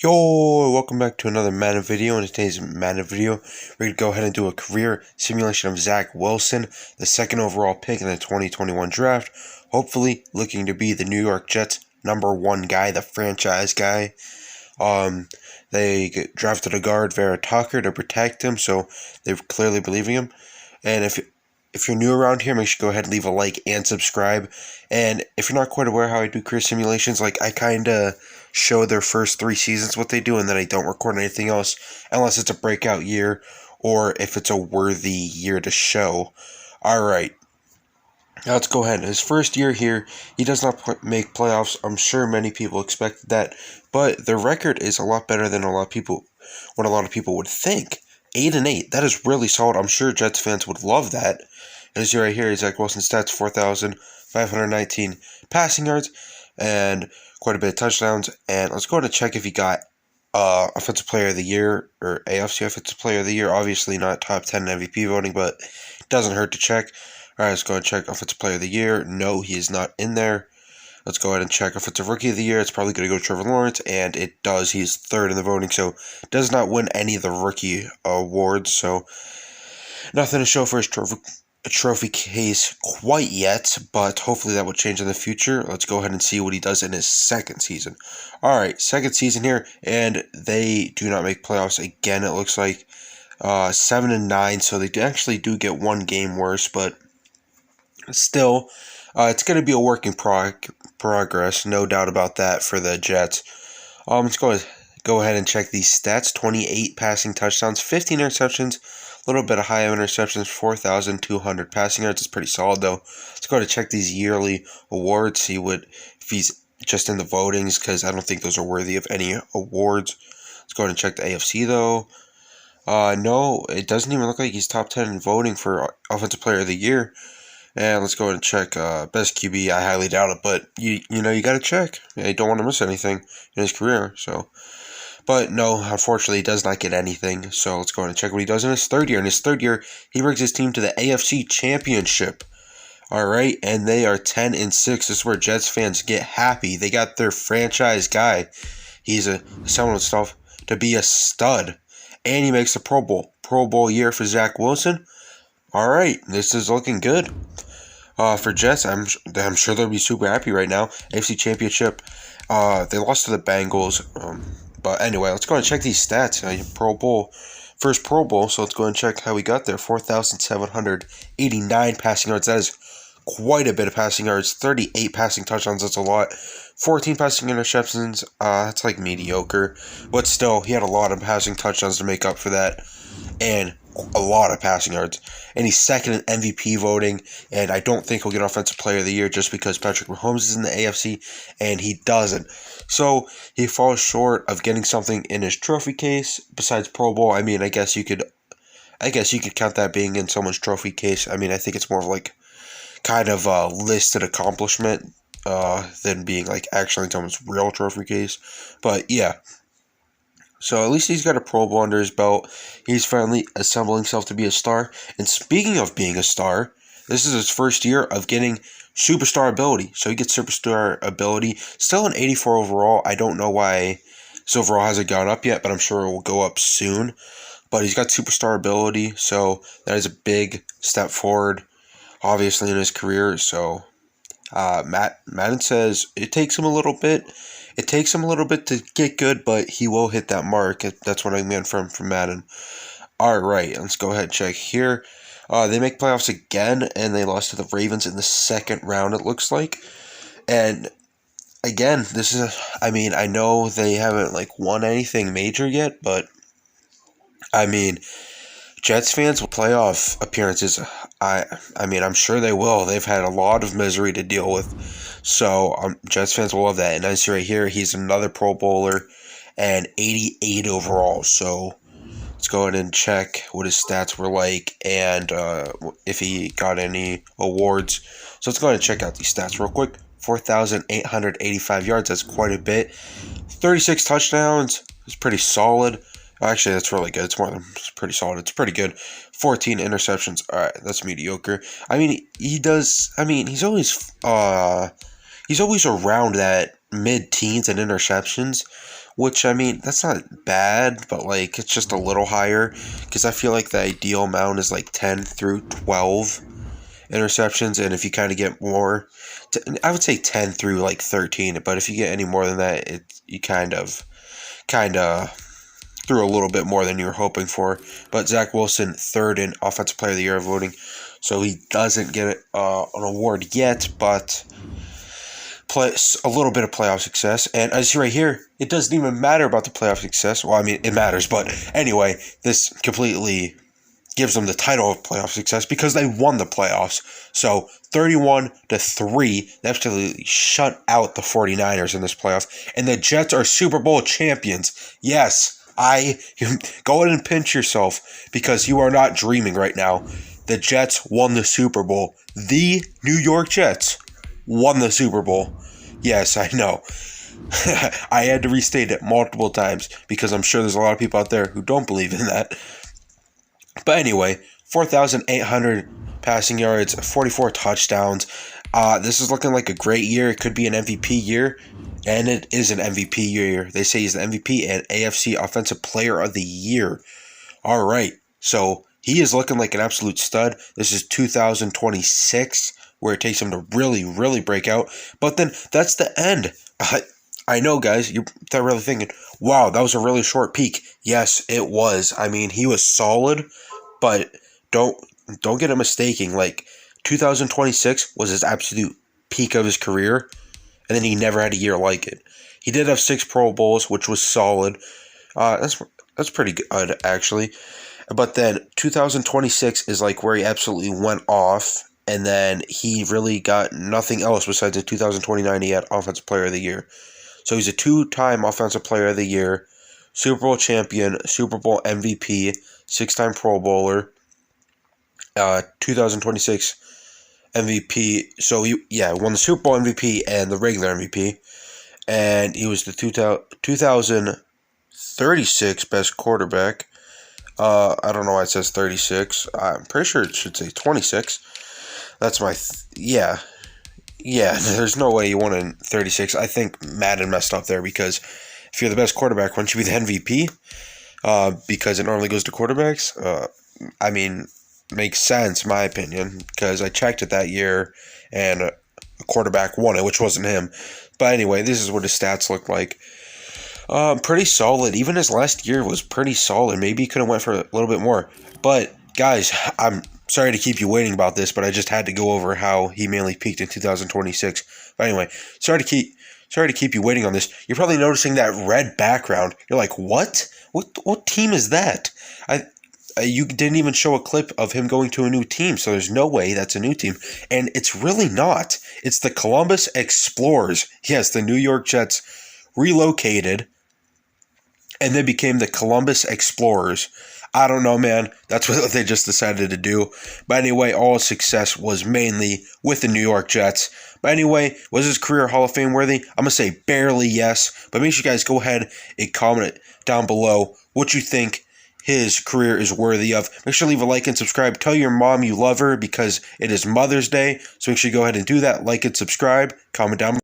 Yo, welcome back to another Madden video. In today's Madden video, we're going to go ahead and do a career simulation of Zach Wilson, the second overall pick in the 2021 draft. Hopefully, looking to be the New York Jets' #1 guy, the franchise guy. They drafted a guard, Vera Tucker, to protect him, so they're clearly believing him. And if you're new around here, make sure you go ahead and leave a like and subscribe. And if you're not quite aware how I do career simulations, like I kind of show their first 3 seasons what they do, and then I don't record anything else unless it's a breakout year or if it's a worthy year to show. Alright, now let's go ahead. His first year here, he does not make playoffs. I'm sure many people expected that, but their record is a lot better than what a lot of people would think. 8-8, that is really solid. I'm sure Jets fans would love that. And as you right here, Zach Wilson stats 4,519 passing yards and quite a bit of touchdowns. And let's go ahead and check if he got Offensive Player of the Year or AFC Offensive Player of the Year. Obviously not top 10 MVP voting, but it doesn't hurt to check. All right, let's go ahead and check Offensive Player of the Year. No, he is not in there. Let's go ahead and check Offensive Rookie of the Year. It's probably going to go to Trevor Lawrence, and it does. He's third in the voting, so does not win any of the rookie awards. So nothing to show for his trophy case quite yet, but hopefully that will change in the future. Let's go ahead and see what he does in his second season. All right, second season here, and they do not make playoffs again. It looks like 7-9, so they actually do get one game worse, but still, it's going to be a work in progress, no doubt about that for the Jets. Let's go ahead and check these stats. 28 passing touchdowns, 15 interceptions, a little bit of high interceptions, 4,200 passing yards. It's pretty solid, though. Let's go ahead and check these yearly awards, see if he's just in the votings, because I don't think those are worthy of any awards. Let's go ahead and check the AFC, though. No, it doesn't even look like he's top 10 in voting for Offensive Player of the Year. And let's go ahead and check best QB. I highly doubt it, but you got to check. You don't want to miss anything in his career. So, but no, unfortunately, he does not get anything. So let's go ahead and check what he does in his third year. In his third year, he brings his team to the AFC Championship. All right, and they are 10-6. This is where Jets fans get happy. They got their franchise guy. He's someone stuff to be a stud, and he makes the Pro Bowl. Pro Bowl year for Zach Wilson. All right, this is looking good. For Jets, I'm sure they'll be super happy right now. AFC Championship, they lost to the Bengals. But anyway, let's go and check these stats. Pro Bowl, first Pro Bowl, so let's go and check how we got there. 4,789 passing yards. That is quite a bit of passing yards. 38 passing touchdowns, that's a lot. 14 passing interceptions, that's like mediocre. But still, he had a lot of passing touchdowns to make up for that. And a lot of passing yards. And he's second in MVP voting, and I don't think he'll get Offensive Player of the Year just because Patrick Mahomes is in the AFC, and he doesn't. So he falls short of getting something in his trophy case besides Pro Bowl. I mean, I guess you could count that being in someone's trophy case. I mean, I think it's more of like kind of a listed accomplishment than being like actually in someone's real trophy case. But yeah. So at least he's got a Pro Bowl under his belt. He's finally assembling himself to be a star. And speaking of being a star, this is his first year of getting superstar ability. So he gets superstar ability. Still an 84 overall. I don't know why his overall hasn't gone up yet, but I'm sure it will go up soon. But he's got superstar ability, so that is a big step forward, obviously, in his career. So Madden says it takes him a little bit. It takes him a little bit to get good, but he will hit that mark. That's what I meant from Madden. All right, let's go ahead and check here. They make playoffs again, and they lost to the Ravens in the second round, it looks like. And again, I know they haven't won anything major yet, but I mean, Jets fans with playoff appearances, I'm sure they will. They've had a lot of misery to deal with. So Jets fans will love that. And as right here, he's another Pro Bowler and 88 overall. So let's go ahead and check what his stats were like and if he got any awards. So let's go ahead and check out these stats real quick. 4,885 yards. That's quite a bit. 36 touchdowns. It's pretty solid. Actually, that's really good. It's pretty solid. It's pretty good. 14 interceptions. All right, that's mediocre. I mean, he's always around that mid-teens in interceptions, which, I mean, that's not bad, but, like, it's just a little higher, because I feel like the ideal amount is, like, 10 through 12 interceptions, and if you kind of get more, I would say 10 through, like, 13, but if you get any more than that, you kind of threw a little bit more than you were hoping for. But Zach Wilson, third in Offensive Player of the Year voting, so he doesn't get an award yet, but a little bit of playoff success. And as you see right here, it doesn't even matter about the playoff success. Well, I mean, it matters, but anyway, this completely gives them the title of playoff success because they won the playoffs. So 31-3, they absolutely shut out the 49ers in this playoff. And the Jets are Super Bowl champions. Yes, go ahead and pinch yourself because you are not dreaming right now. The Jets won the Super Bowl. The New York Jets won the Super Bowl. Yes, I know. I had to restate it multiple times because I'm sure there's a lot of people out there who don't believe in that. But anyway, 4,800 passing yards, 44 touchdowns. This is looking like a great year. It could be an MVP year, and it is an MVP year. They say he's the MVP and AFC Offensive Player of the Year. All right, so he is looking like an absolute stud. This is 2026, where it takes him to really, really break out. But then that's the end. I know, guys, you're really thinking, wow, that was a really short peak. Yes, it was. I mean, he was solid, but don't get it mistaken. Like, 2026 was his absolute peak of his career, and then he never had a year like it. He did have 6 Pro Bowls, which was solid. That's pretty good, actually. But then 2026 is like where he absolutely went off, and then he really got nothing else besides in 2029 he had Offensive Player of the Year. So he's a 2-time Offensive Player of the Year, Super Bowl champion, Super Bowl MVP, 6-time Pro Bowler, 2026 MVP. So he won the Super Bowl MVP and the regular MVP, and he was the 2036 best quarterback. I don't know why it says 36. I'm pretty sure it should say 26. That's my there's no way you won in 36. I think Madden messed up there because if you're the best quarterback, wouldn't you be the MVP? Because it normally goes to quarterbacks. I mean, makes sense, in my opinion, because I checked it that year and a quarterback won it, which wasn't him. But anyway, this is what his stats look like. Pretty solid. Even his last year was pretty solid. Maybe he could have went for a little bit more. But, guys, I'm sorry to keep you waiting about this, but I just had to go over how he mainly peaked in 2026. But anyway, sorry to keep you waiting on this. You're probably noticing that red background. You're like, what? What team is that? You didn't even show a clip of him going to a new team, so there's no way that's a new team. And it's really not. It's the Columbus Explorers. Yes, the New York Jets relocated, and they became the Columbus Explorers. I don't know, man. That's what they just decided to do. But anyway, all success was mainly with the New York Jets. But anyway, was his career Hall of Fame worthy? I'm going to say barely yes. But make sure you guys go ahead and comment down below what you think his career is worthy of. Make sure to leave a like and subscribe. Tell your mom you love her because it is Mother's Day. So make sure you go ahead and do that. Like and subscribe. Comment down below.